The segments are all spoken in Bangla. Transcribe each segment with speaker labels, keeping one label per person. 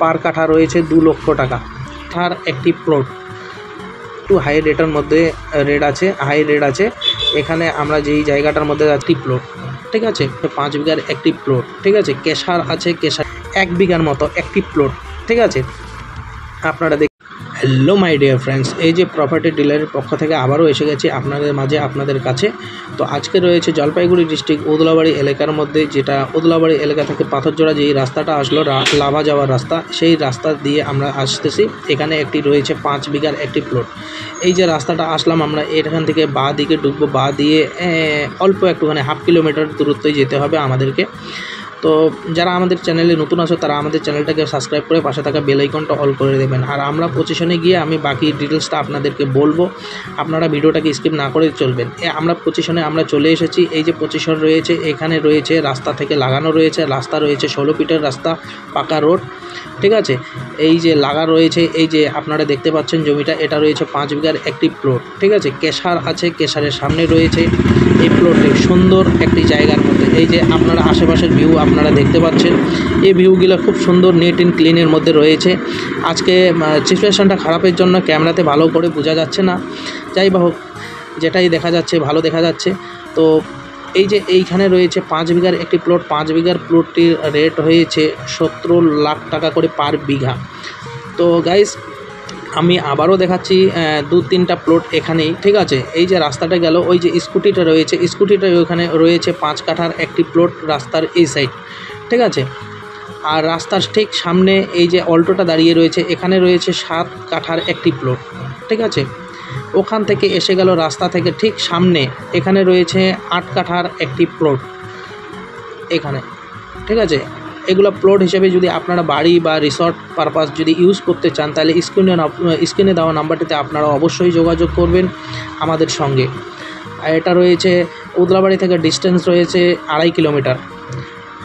Speaker 1: পার কাঠা রয়েছে 2 লক্ষ টাকা। কাঠার একটি প্লট, একটু হাই রেটের মধ্যে হাই রেট আছে। এখানে আমরা যেই জায়গাটার মধ্যে একটি প্লট, ঠিক আছে, 5 বিঘার একটি প্লট, ঠিক আছে। কেশার আছে, কেশার 1 বিঘার মতো একটি প্লট, ঠিক আছে। আপনারা হ্যালো মাই ডিয়ার ফ্রেন্ডস, এই যে প্রপার্টি ডিলারের পক্ষ থেকে আবারও এসে গেছি আপনাদের মাঝে, আপনাদের কাছে। তো আজকে রয়েছে জলপাইগুড়ি ডিস্ট্রিক্ট উদলাবাড়ি এলাকার মধ্যে, যেটা উদলাবাড়ি এলাকা থেকে পাথরজোড়া যেই রাস্তাটা আসলো লাভা যাওয়ার রাস্তা, সেই রাস্তা দিয়ে আমরা আসতেছি। এখানে একটি রয়েছে 5 বিঘার একটি প্লট। এই যে রাস্তাটা আসলাম আমরা, এখান থেকে বাঁ দিকে ঢুকবো, বাঁ দিয়ে অল্প একটুখানি 1/2 কিলোমিটার দূরত্বই যেতে হবে আমাদেরকে। তো যারা আমাদের চ্যানেলে নতুন আছো তারা আমাদের চ্যানেলটাকে সাবস্ক্রাইব করে পাশে থাকা বেল আইকনটা অল করে দেবেন। আর আমরা পজিশনে গিয়ে আমি বাকি ডিটেলসটা আপনাদেরকে বলবো, আপনারা ভিডিওটাকে স্কিপ না করে চলবেন। আমরা পজিশনে আমরা চলে এসেছি। এই যে পজিশন রয়েছে, এখানে রয়েছে রাস্তা থেকে লাগানো রয়েছে, রাস্তা রয়েছে 16 ফিটের রাস্তা, পাকা রোড, ঠিক আছে। এই যে লাগা রয়েছে, এই যে আপনারা দেখতে পাচ্ছেন জমিটা, এটা রয়েছে 5 বিঘার একটি প্লট, ঠিক আছে। কেশার আছে, কেশারের সামনে রয়েছে এই প্লটটি, সুন্দর একটি জায়গার মধ্যে। এই যে আপনারা আশেপাশের ভিউ আপনারা দেখতে পাচ্ছেন, এই ভিউগুলো খুব সুন্দর, নিট অ্যান্ড ক্লিনের মধ্যে রয়েছে। আজকে সিচুয়েশনটা খারাপের জন্য ক্যামেরাতে ভালো করে বোঝা যাচ্ছে না, যাই বা হোক, যেটাই দেখা যাচ্ছে ভালো দেখা যাচ্ছে। তো এই যে এইখানে রয়েছে 5 বিঘার একটি প্লট। 5 বিঘার প্লটটির রেট হয়েছে 17 লাখ টাকা করে পার বিঘা। তো গাইস, আমি আবারও দেখাচ্ছি 2-3টা প্লট এখানেই, ঠিক আছে। এই যে রাস্তাটা গেল, ওই যে স্কুটিটা রয়েছে, স্কুটিটার ওখানে রয়েছে 5 কাঠার একটি প্লট রাস্তার এই সাইড, ঠিক আছে। আর রাস্তার ঠিক সামনে এই যে অল্টোটা দাঁড়িয়ে রয়েছে, এখানে রয়েছে 7 কাঠার একটি প্লট, ঠিক আছে। ওখান থেকে এসে গেল রাস্তা থেকে ঠিক সামনে, এখানে রয়েছে 8 কাঠার একটি প্লট এখানে, ঠিক আছে। এগুলো প্লট হিসেবে যদি আপনারা বাড়ি বা রিসর্ট পারপাস যদি ইউজ করতে চান, তাহলে স্ক্রিনে দেওয়া নাম্বারটিতে আপনারা অবশ্যই যোগাযোগ করবেন আমাদের সঙ্গে। আর এটা রয়েছে উদলাবাড়ি থেকে ডিস্টেন্স রয়েছে 2.5 কিলোমিটার।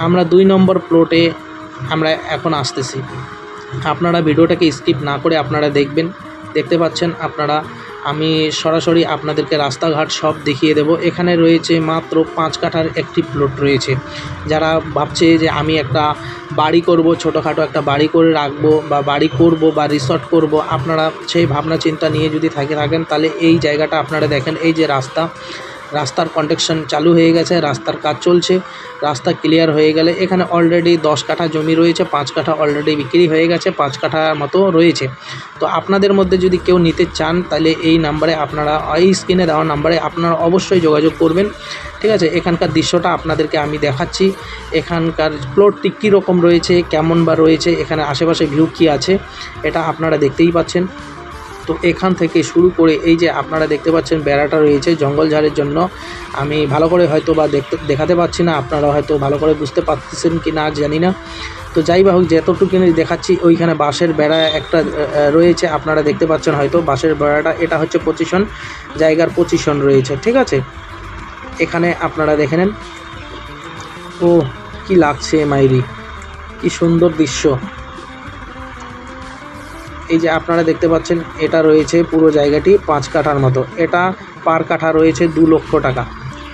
Speaker 1: আমরা 2 নম্বর প্লটে আমরা এখন আসতেছি। আপনারা ভিডিওটাকে স্কিপ না করে আপনারা দেখতে পাচ্ছেন আপনারা। আমি সরাসরি আপনাদেরকে রাস্তাঘাট সব দেখিয়ে দেব। এখানে রয়েছে মাত্র 5 কাঠার একটি প্লট রয়েছে। যারা ভাবছে যে আমি একটা বাড়ি করব, ছোটোখাটো একটা বাড়ি করে রাখবো বা বাড়ি করব বা রিসর্ট করব, আপনারা সেই ভাবনা চিন্তা নিয়ে যদি থাকেন, তাহলে এই জায়গাটা আপনারা দেখেন। এই যে রাস্তার কনস্ট্রাকশন চালু হয়ে গেছে, রাস্তার কাজ চলছে। রাস্তা ক্লিয়ার হয়ে গেলে এখানে অলরেডি 10 কাঠা জমি রয়েছে, 5 কাঠা অলরেডি বিক্রি হয়ে গেছে, 5 কাঠার মতো রয়েছে। তো আপনাদের মধ্যে যদি কেউ নিতে চান, তাহলে এই নাম্বারে আপনারা, এই স্ক্রিনে দেওয়া নাম্বারে আপনারা অবশ্যই যোগাযোগ করবেন, ঠিক আছে। এখানকার দৃশ্যটা আপনাদেরকে আমি দেখাচ্ছি, এখানকার প্লটটি কীরকম রয়েছে, কেমন বা রয়েছে, এখানে আশেপাশে ভিউ কী আছে, এটা আপনারা দেখতেই পাচ্ছেন। তো এখান থেকে শুরু করে এই যে আপনারা দেখতে পাচ্ছেন বেড়াটা রয়েছে জঙ্গল ঝাড়ের জন্য। আমি ভালো করে হয়তো বা দেখাতে পাচ্ছি না, আপনারা হয়তো ভালো করে বুঝতে পারতেছেন কি না জানি না। তো যাই বা হোক, যতটুকু দেখাচ্ছি, ওইখানে বাঁশের বেড়া একটা রয়েছে, আপনারা দেখতে পাচ্ছেন হয়তো বাঁশের বেড়াটা। এটা হচ্ছে জায়গার পজিশন রয়েছে, ঠিক আছে। এখানে আপনারা দেখে নেন। ও কি লাগছে মাইরি, কি সুন্দর দৃশ্য। এই যে আপনারা দেখতে পাচ্ছেন, এটা রয়েছে পুরো জায়গাটি 5 কাঠার মতো। এটা পার কাঠা রয়েছে 2 লক্ষ টাকা,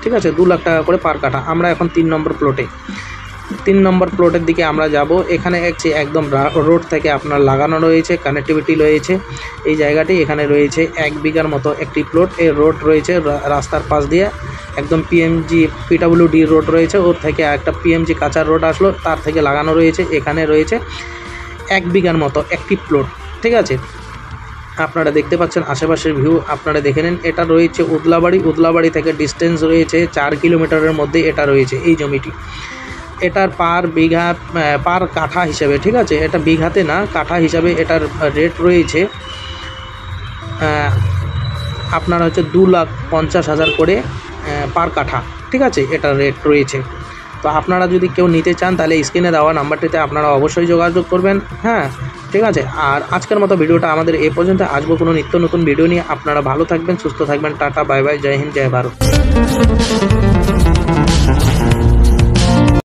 Speaker 1: ঠিক আছে, 2 লাখ টাকা করে পার কাঠা। আমরা এখন 3 নম্বর প্লটে, 3 নম্বর প্লটের দিকে আমরা যাব। এখানে একদম রোড থেকে আপনার লাগানো রয়েছে, কানেক্টিভিটি রয়েছে এই জায়গাটি। এখানে রয়েছে 1 বিঘার মতো একটি প্লট। এই রোড রয়েছে রাস্তার পাশ দিয়ে, একদম PWD রোড রয়েছে, ওর থেকে একটা PMG কাঁচা রোড আসলো, তার থেকে লাগানো রয়েছে। এখানে রয়েছে 1 বিঘার মতো একটি প্লট, ঠিক আছে। আপনারা দেখতে পাচ্ছেন আশেপাশের ভিউ আপনারা দেখে নেন। এটা রয়েছে উদলাবাড়ি থেকে ডিস্টেন্স রয়েছে 4 কিলোমিটারের মধ্যে এটা রয়েছে এই জমিটি। এটার পার বিঘা, পার কাঠা হিসাবে, ঠিক আছে, এটা বিঘাতে না, কাঠা হিসাবে এটার রেট রয়েছে আপনার হচ্ছে 2,50,000 করে পার কাঠা, ঠিক আছে, এটার রেট রয়েছে। তো আপনারা যদি কেউ নিতে চান, তাহলে স্ক্রিনে দেওয়া নাম্বারটিতে আপনারা অবশ্যই যোগাযোগ করবেন, হ্যাঁ, ঠিক আছে। আর আজকের মতো ভিডিওটা আমাদের এই পর্যন্ত। আসবো কোনো নিত্য নতুন ভিডিও নিয়ে। আপনারা ভালো থাকবেন, সুস্থ থাকবেন। টাটা, বাই বাই, জয় হিন্দ, জয় ভারত।